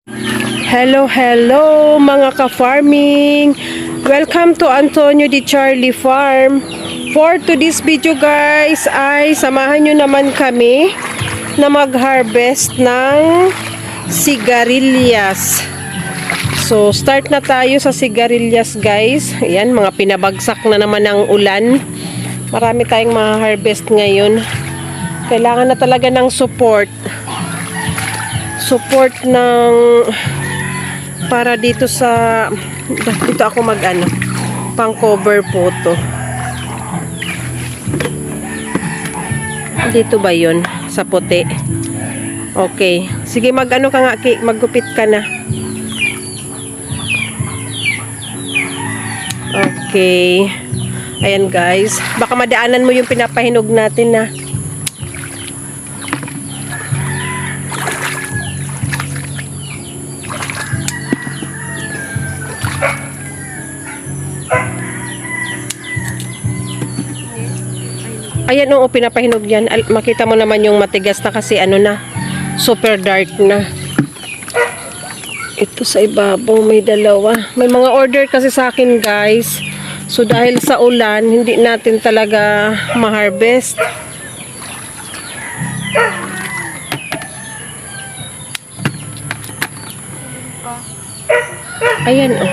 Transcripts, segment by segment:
Hello, hello mga ka-farming! Welcome to Antonio Di Charlie Farm. For today's video guys ay samahan nyo naman kami na mag-harvest ng sigarilyas. So start na tayo sa sigarilyas guys. Ayan, mga pinabagsak na naman ng ulan. Marami tayong ma-harvest ngayon. Kailangan na talaga ng support ng para dito ako pang cover po to. Dito ba yun? Sa puti. Okay. Sige, mag-ano ka nga, maggupit ka na. Okay. Ayan guys. Baka madaanan mo yung pinapahinog natin na. Ayan, oo, pinapahinog yan. Makita mo naman yung matigas na kasi ano na, super dark na. Ito sa ibabaw, may dalawa. May mga order kasi sa akin guys. So dahil sa ulan, hindi natin talaga ma-harvest. Ayan, oh.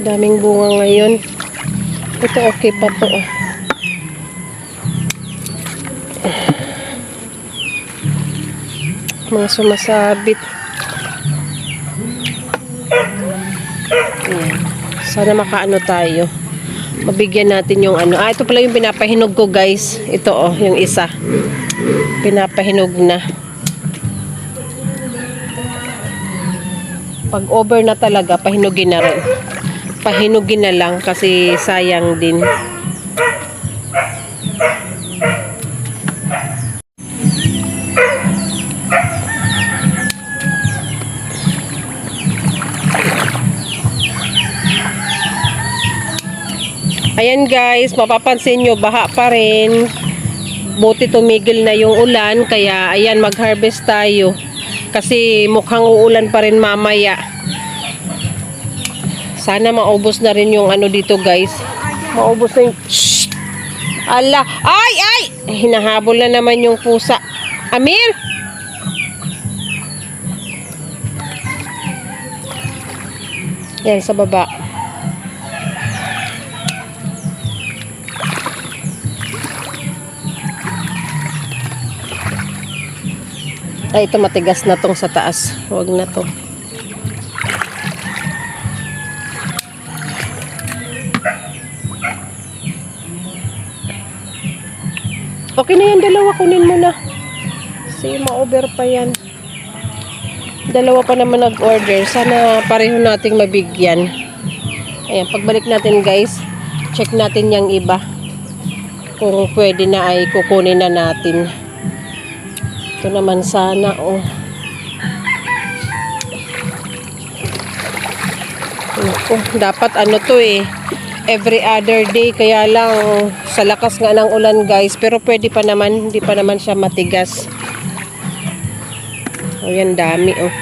Daming bunga ngayon. Ito okay pa to. Mga sumasabit. Ayan. Sana makaano tayo. Mabigyan natin yung ano. Ito pala yung pinapahinog ko guys. Ito yung isa. Pinapahinog na. Pag over na talaga, pahinugin na rin. Pahinugin na lang kasi sayang din. Ayan guys, mapapansin nyo, baha pa rin. Buti tumigil na yung ulan, kaya ayan, mag-harvest tayo. Kasi mukhang uulan pa rin mamaya. Sana maubos na rin yung ano dito guys. Maubos na yung... Shhh! Ala! Ay! Ay! Hinahabol na naman yung pusa. Amir! Yan, sa baba. Ay, ito matigas na tong sa taas. Huwag na to. Okay na yan, dalawa. Kunin mo na. Kasi ma-over pa yan. Dalawa pa naman nag-order. Sana pareho nating mabigyan. Ayan, pagbalik natin guys, check natin yung iba. Kung pwede na ay kukunin na natin. Ito naman sana, oh. Naku, dapat ano to every other day, kaya lang sa lakas nga ng ulan guys, pero pwede pa naman, hindi pa naman siya matigas. O yan, dami oh.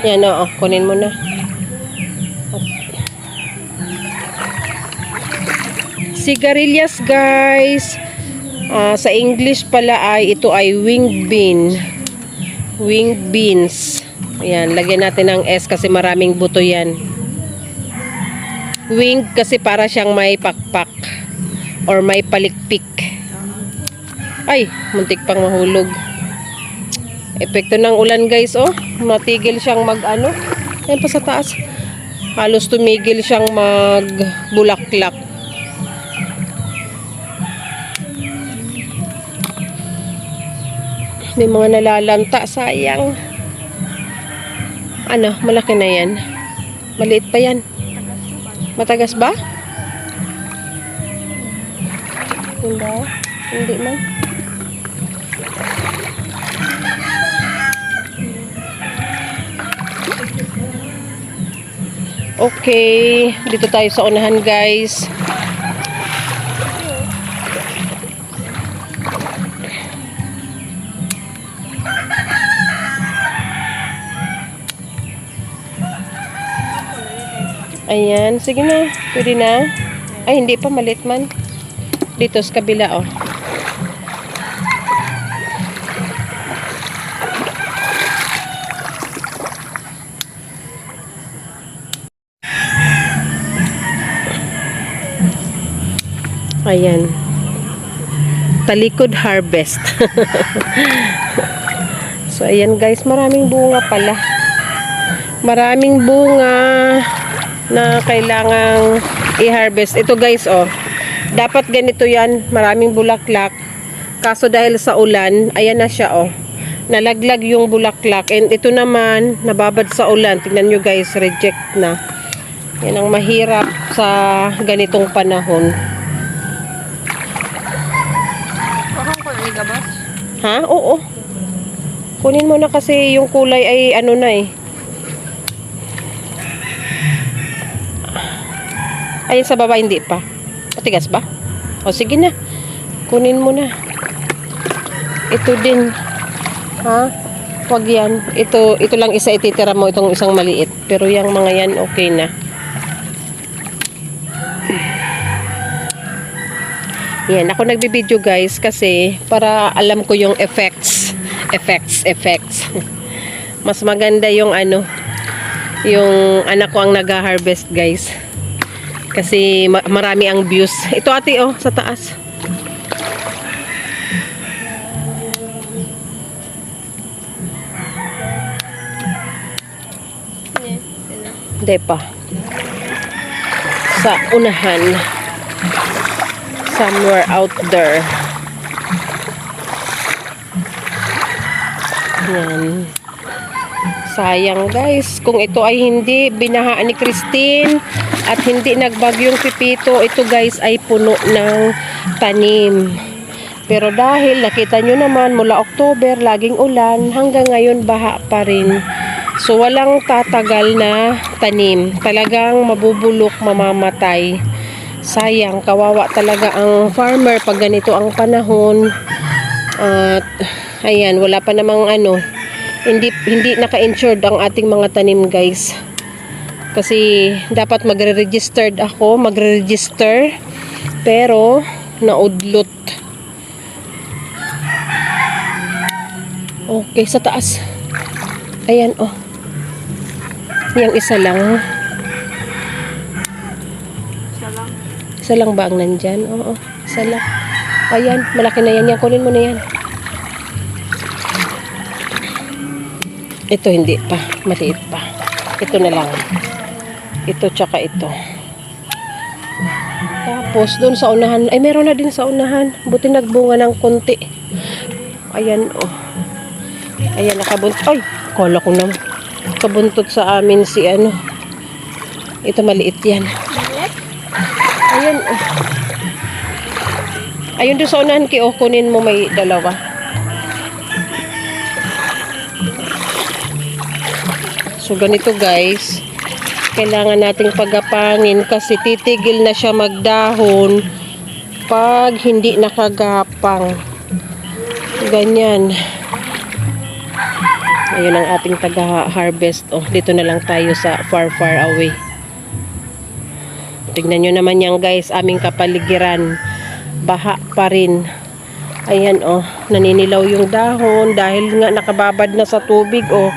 Yan o, kunin mo na. Sigarilyas guys. Sa English pala ay ito ay wing bean. Wing beans. Ayan, lagyan natin ng S kasi maraming buto yan. Wing kasi para siyang may pakpak or may palikpik. Ay, muntik pang mahulog. Epekto ng ulan guys, oh. Matigil siyang mag-ano. Ayan pa sa taas. Halos tumigil siyang magbulaklak. May mga nalalanta, sayang. Ano, malaki na yan. Maliit pa yan. Matagas ba? Diba? Hindi man. Okay, dito tayo sa unahan, guys. Ayan, sige na. Pwede na. Ay, hindi pa, malit man. Dito sa kabila, oh. Ayan. Talikod harvest. So, ayan guys, maraming bunga pala. Maraming bunga na kailangang i-harvest. Ito guys, oh. Dapat ganito yan. Maraming bulaklak. Kaso dahil sa ulan, ayan na siya, oh. Nalaglag yung bulaklak. And ito naman, nababad sa ulan. Tingnan nyo guys, reject na. Yan ang mahirap sa ganitong panahon. Ha? Oo. Kunin mo na kasi yung kulay ay ano na eh. Ayun sa baba hindi pa. Matigas ba? O sige na. Kunin mo na. Ito din. Ha? Wag yan. Ito lang isa ititira mo, itong isang maliit. Pero yung mga yan okay na. Yan, ako nagbibideo guys kasi para alam ko yung effects. Mas maganda yung ano, yung anak ko ang nag-harvest guys. Kasi marami ang views. Ito ate oh, sa taas. Hindi pa. Sa unahan. Somewhere out there. Yan. Sayang guys, kung ito ay hindi binahaan ni Christine at hindi nagbagyong pipito, ito guys ay puno ng tanim. Pero dahil nakita nyo naman mula October laging ulan, hanggang ngayon baha pa rin. So walang tatagal na tanim. Talagang mabubulok, mamamatay. Sayang, kawawa talaga ang farmer pag ganito ang panahon. At ayan, wala pa namang ano, hindi naka-insured ang ating mga tanim guys. Kasi dapat magre-registered ako, magre-register, pero naudlot. Okay, sa taas. Ayan oh. Yang isa lang. Isa lang ba ang nandyan? Oo, isa lang. Ayan, malaki na yan. Yan, kunin mo na yan. Ito hindi pa. Maliit pa. Ito na lang. Ito tsaka ito. Tapos, doon sa unahan. Ay, meron na din sa unahan. Buti nagbunga ng konti. Ayan, oh. Ayan, nakabuntot. Ay, kala ko naman. Kabuntot sa amin si ano. Ito maliit yan. Ayan, oh. Ayun doon sa unahan ki, oh, kunin mo, may dalawa. So, ganito guys. Kailangan nating pagapangin kasi titigil na siya magdahon pag hindi nakagapang. Ganyan. Ayun ang ating taga-harvest. Oh, dito na lang tayo sa far away. Tignan nyo naman yan guys, aming kapaligiran. Baha pa rin. Ayan oh, naninilaw yung dahon dahil nga nakababad na sa tubig oh.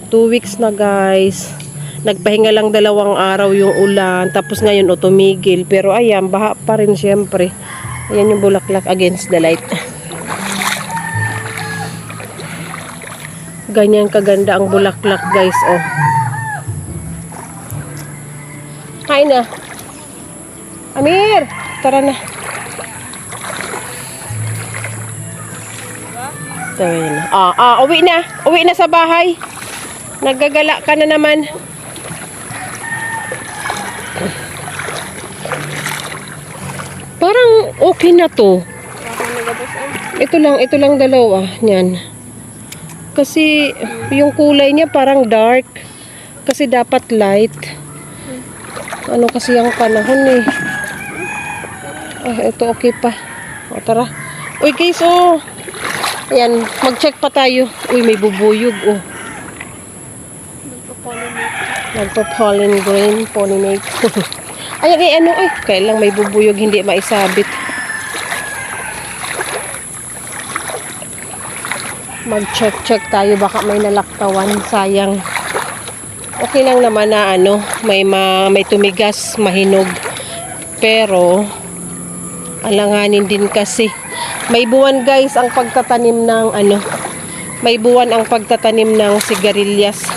2 weeks na guys. Nagpahinga lang 2 araw yung ulan. Tapos ngayon oh, tumigil. Pero ayan, baha pa rin syempre. Ayan yung bulaklak against the light. Ganyan kaganda ang bulaklak guys oh. Kain na. Amir, tara na. Tara na. Uwi na. Uwi na sa bahay. Naggagala ka na naman. Parang Okay na to. Ito lang dalawa. Yan. Kasi yung kulay niya parang dark. Kasi dapat light. Ano kasi yung panahon eh. Ito okay pa. O tara. Uy guys, oh. Ayan, mag-check pa tayo. Uy, may bubuyog, oh. Nagpa-pollen grain, pollinate. Ayan, ano, ay, kailang may bubuyog, hindi maisabit. Mag-check tayo, baka may nalaktawan, sayang. Okay lang naman na, ano, may tumigas, mahinog. Pero, alanganin din kasi. May buwan guys ang pagtatanim ng may buwan ang pagtatanim ng sigarilyas.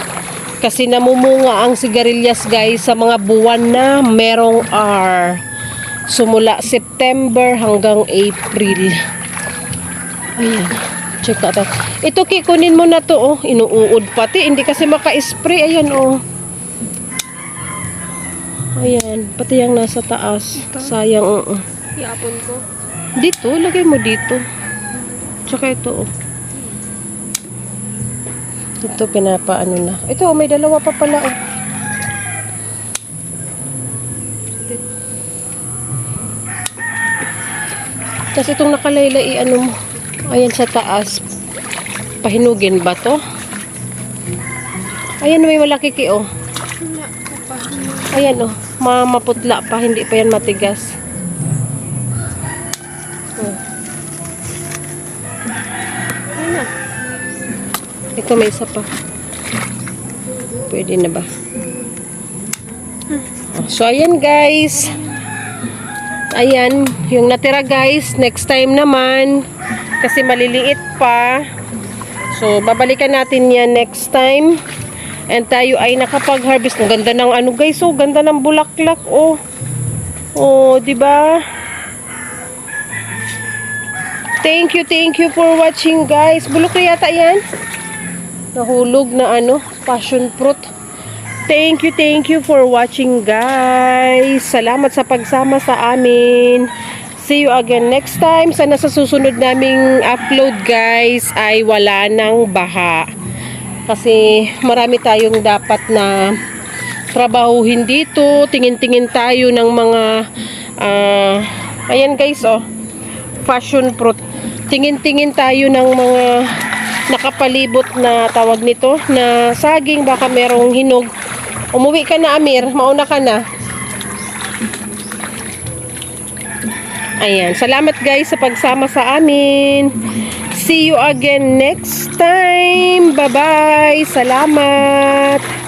Kasi namumunga ang sigarilyas guys sa mga buwan na merong R. Sumula September hanggang April. Ayan. Check natin. Ito kunin mo na to, oh. Inuuod pati. Hindi kasi maka-spray. Ayan, oh. Ayan. Pati yung nasa taas. Sayang, oh. Iapon ko. Dito, lagay mo dito. Tsaka ito, oh. Ito, pinapaano na. Ito, may dalawa pa pala, oh. Kasi itong nakalaylay, ano mo. Ayan sa taas. Pahinugin ba to? Ayan, may malaki ki, oh. Ayan, oh. Maputla pa, hindi pa yan matigas. Ito may isa pa. Pwede na ba? So, ayan guys. Ayan. Yung natira guys. Next time naman. Kasi maliliit pa. So, babalikan natin yan next time. And tayo ay nakapag-harvest. Ang ganda ng ano guys. Oh, ganda ng bulaklak. Oh. Oh, diba? Thank you for watching guys. Bulok na yata yan. Nahulog na passion fruit. Thank you for watching guys. Salamat sa pagsama sa amin. See you again next time. Sana sa susunod naming upload guys ay wala nang baha. Kasi marami tayong dapat na trabahuhin dito. Tingin-tingin tayo ng mga ayan guys, oh. Passion fruit. Tingin-tingin tayo ng mga nakapalibot na tawag nito na saging, baka merong hinog. Umuwi ka na, Amir, mauna ka na. Ayan, salamat guys sa pagsama sa amin. See you again next time. Bye bye, salamat.